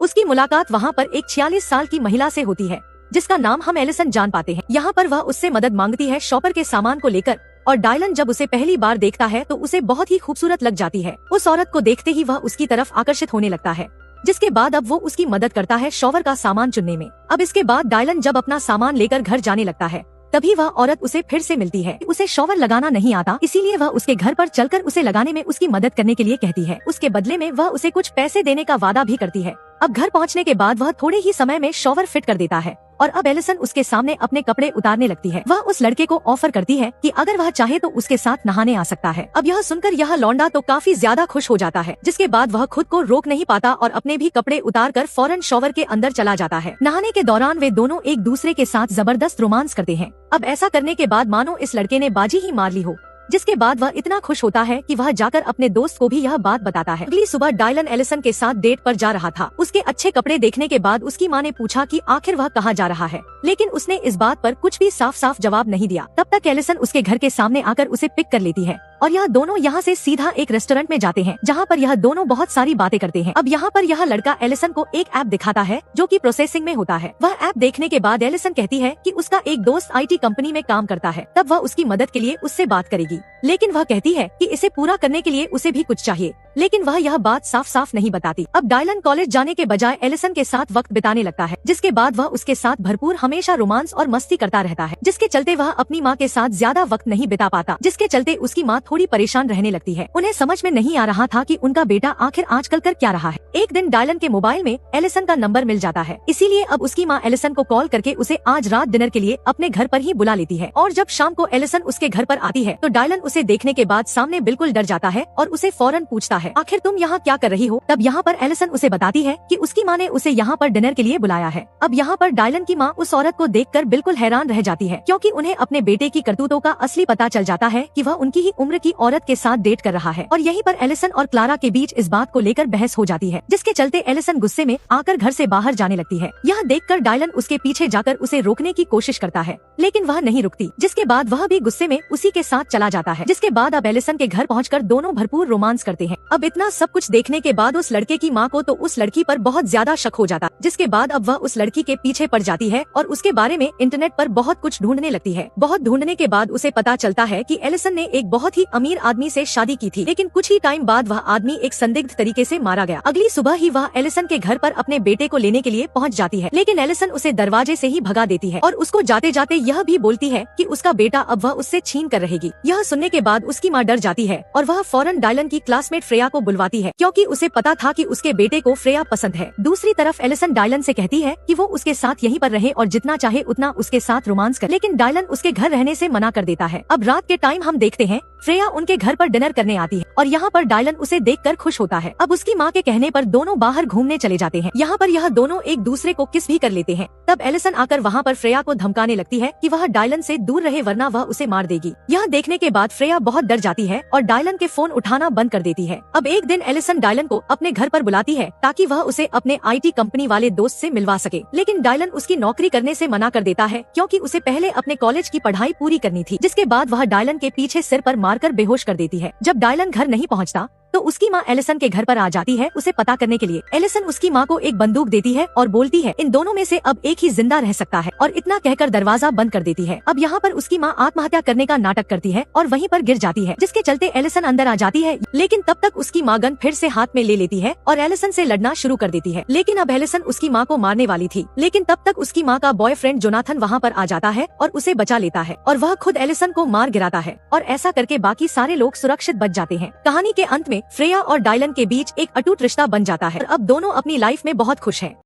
उसकी मुलाकात वहाँ पर एक 46 साल की महिला से होती है, जिसका नाम हम एलिसन जान पाते हैं। यहाँ पर वह उससे मदद मांगती है शॉपर के सामान को लेकर, और डायलन जब उसे पहली बार देखता है तो उसे बहुत ही खूबसूरत लग जाती है। उस औरत को देखते ही वह उसकी तरफ आकर्षित होने लगता है, जिसके बाद अब वो उसकी मदद करता है शॉवर का सामान चुनने में। अब इसके बाद डायलन जब अपना सामान लेकर घर जाने लगता है, तभी वह औरत उसे फिर से मिलती है। उसे शॉवर लगाना नहीं आता, इसीलिए वह उसके घर पर चलकर उसे लगाने में उसकी मदद करने के लिए कहती है। उसके बदले में वह उसे कुछ पैसे देने का वादा भी करती है। अब घर पहुंचने के बाद वह थोड़े ही समय में शॉवर फिट कर देता है, और अब एलिसन उसके सामने अपने कपड़े उतारने लगती है। वह उस लड़के को ऑफर करती है कि अगर वह चाहे तो उसके साथ नहाने आ सकता है। अब यह सुनकर यह लौंडा तो काफी ज्यादा खुश हो जाता है, जिसके बाद वह खुद को रोक नहीं पाता और अपने भी कपड़े उतारकर फौरन शॉवर के अंदर चला जाता है। नहाने के दौरान वे दोनों एक दूसरे के साथ जबरदस्त रोमांस करते हैं। अब ऐसा करने के बाद मानो इस लड़के ने बाजी ही मार ली हो, जिसके बाद वह इतना खुश होता है कि वह जाकर अपने दोस्त को भी यह बात बताता है। अगली सुबह डायलन एलिसन के साथ डेट पर जा रहा था। उसके अच्छे कपड़े देखने के बाद उसकी माँ ने पूछा कि आखिर वह कहाँ जा रहा है, लेकिन उसने इस बात पर कुछ भी साफ साफ जवाब नहीं दिया। तब तक एलिसन उसके घर के सामने आकर उसे पिक कर लेती है, और यह दोनों यहाँ से सीधा एक रेस्टोरेंट में जाते हैं, जहाँ पर यह दोनों बहुत सारी बातें करते हैं। अब यहाँ पर यह लड़का एलिसन को एक ऐप दिखाता है जो कि प्रोसेसिंग में होता है। वह ऐप देखने के बाद एलिसन कहती है कि उसका एक दोस्त IT कंपनी में काम करता है, तब वह उसकी मदद के लिए उससे बात करेगी। लेकिन वह कहती है कि इसे पूरा करने के लिए उसे भी कुछ चाहिए, लेकिन वह यह बात साफ साफ नहीं बताती। अब डायलन कॉलेज जाने के बजाय एलिसन के साथ वक्त बिताने लगता है, जिसके बाद वह उसके साथ भरपूर हमेशा रोमांस और मस्ती करता रहता है, जिसके चलते वह अपनी माँ के साथ ज्यादा वक्त नहीं बिता पाता, जिसके चलते उसकी माँ थोड़ी परेशान रहने लगती है। उन्हें समझ में नहीं आ रहा था कि उनका बेटा आखिर आजकल कर क्या रहा है। एक दिन डायलन के मोबाइल में एलिसन का नंबर मिल जाता है, इसीलिए अब उसकी माँ एलिसन को कॉल करके उसे आज रात डिनर के लिए अपने घर पर ही बुला लेती है। और जब शाम को एलिसन उसके घर पर आती है तो डायलन उसे देखने के बाद सामने बिल्कुल डर जाता है और उसे फौरन पूछता है, आखिर तुम यहाँ क्या कर रही हो। तब यहाँ पर एलिसन उसे बताती है कि उसकी माँ ने उसे यहाँ पर डिनर के लिए बुलाया है। अब यहाँ पर डायलन की माँ उस औरत को देखकर बिल्कुल हैरान रह जाती है, क्योंकि उन्हें अपने बेटे की करतूतों का असली पता चल जाता है कि वह उनकी ही उम्र की औरत के साथ डेट कर रहा है। और यहीं पर एलिसन और क्लारा के बीच इस बात को लेकर बहस हो जाती है, जिसके चलते एलिसन गुस्से में आकर घर से बाहर जाने लगती है। यह देखकर डायलन उसके पीछे जाकर उसे रोकने की कोशिश करता है, लेकिन वह नहीं रुकती, जिसके बाद वह भी गुस्से में उसी के साथ चला जाता है। जिसके बाद अब एलिसन के घर पहुंचकर दोनों भरपूर रोमांस करते हैं। अब इतना सब कुछ देखने के बाद उस लड़के की माँ को तो उस लड़की पर बहुत ज्यादा शक हो जाता, जिसके बाद अब वह उस लड़की के पीछे पड़ जाती है और उसके बारे में इंटरनेट पर बहुत कुछ ढूंढने लगती है। बहुत ढूंढने के बाद उसे पता चलता है कि एलिसन ने एक बहुत ही अमीर आदमी से शादी की थी, लेकिन कुछ ही टाइम बाद वह आदमी एक संदिग्ध तरीके से मारा गया। अगली सुबह ही वह एलिसन के घर पर अपने बेटे को लेने के लिए पहुंच जाती है, लेकिन एलिसन उसे दरवाजे से ही भगा देती है और उसको जाते जाते यह भी बोलती है कि उसका बेटा अब वह उससे छीन कर रहेगी। यह सुनने के बाद उसकी माँ डर जाती है और वह फौरन डायलन की क्लासमेट फ्रेया को बुलवाती है, क्योंकि उसे पता था कि उसके बेटे को फ्रेया पसंद है। दूसरी तरफ एलिसन डायलन से कहती है कि वो उसके साथ यहीं पर रहे और जितना चाहे उतना उसके साथ रोमांस करे, लेकिन डायलन उसके घर रहने से मना कर देता है। अब रात के टाइम हम देखते हैं फ्रेया उनके घर पर डिनर करने आती है और यहाँ पर डायलन उसे देखकर खुश होता है। अब उसकी माँ के कहने पर दोनों बाहर घूमने चले जाते हैं। यहाँ पर यह दोनों एक दूसरे को किस भी कर लेते हैं। तब एलिसन आकर वहाँ पर फ्रेया को धमकाने लगती है कि वह डायलन से दूर रहे वरना वह उसे मार देगी। यह देखने के बाद फ्रेया बहुत डर जाती है और डायलन के फोन उठाना बंद कर देती है। अब एक दिन एलिसन डायलन को अपने घर पर बुलाती है ताकि वह उसे अपने IT कंपनी वाले दोस्त से मिलवा सके, लेकिन डायलन उसकी नौकरी करने से मना कर देता है, क्योंकि उसे पहले अपने कॉलेज की पढ़ाई पूरी करनी थी। जिसके बाद वह डायलन के पीछे सिर पर मारकर बेहोश कर देती है। जब डायलन घर नहीं पहुँचता तो उसकी माँ एलिसन के घर पर आ जाती है उसे पता करने के लिए। एलिसन उसकी माँ को एक बंदूक देती है और बोलती है इन दोनों में से अब एक ही जिंदा रह सकता है, और इतना कहकर दरवाजा बंद कर देती है। अब यहाँ पर उसकी माँ आत्महत्या करने का नाटक करती है और वहीं पर गिर जाती है, जिसके चलते एलिसन अंदर आ जाती है, लेकिन तब तक उसकी माँ गन फिर से हाथ में ले लेती है और एलिसन से लड़ना शुरू कर देती है। लेकिन अब एलिसन उसकी माँ को मारने वाली थी, लेकिन तब तक उसकी माँ का बॉयफ्रेंड जोनाथन वहाँ पर आ जाता है और उसे बचा लेता है और वह खुद एलिसन को मार गिराता है, और ऐसा करके बाकी सारे लोग सुरक्षित बच जाते हैं। कहानी के अंत में फ्रेया और डायलन के बीच एक अटूट रिश्ता बन जाता है और अब दोनों अपनी लाइफ में बहुत खुश हैं।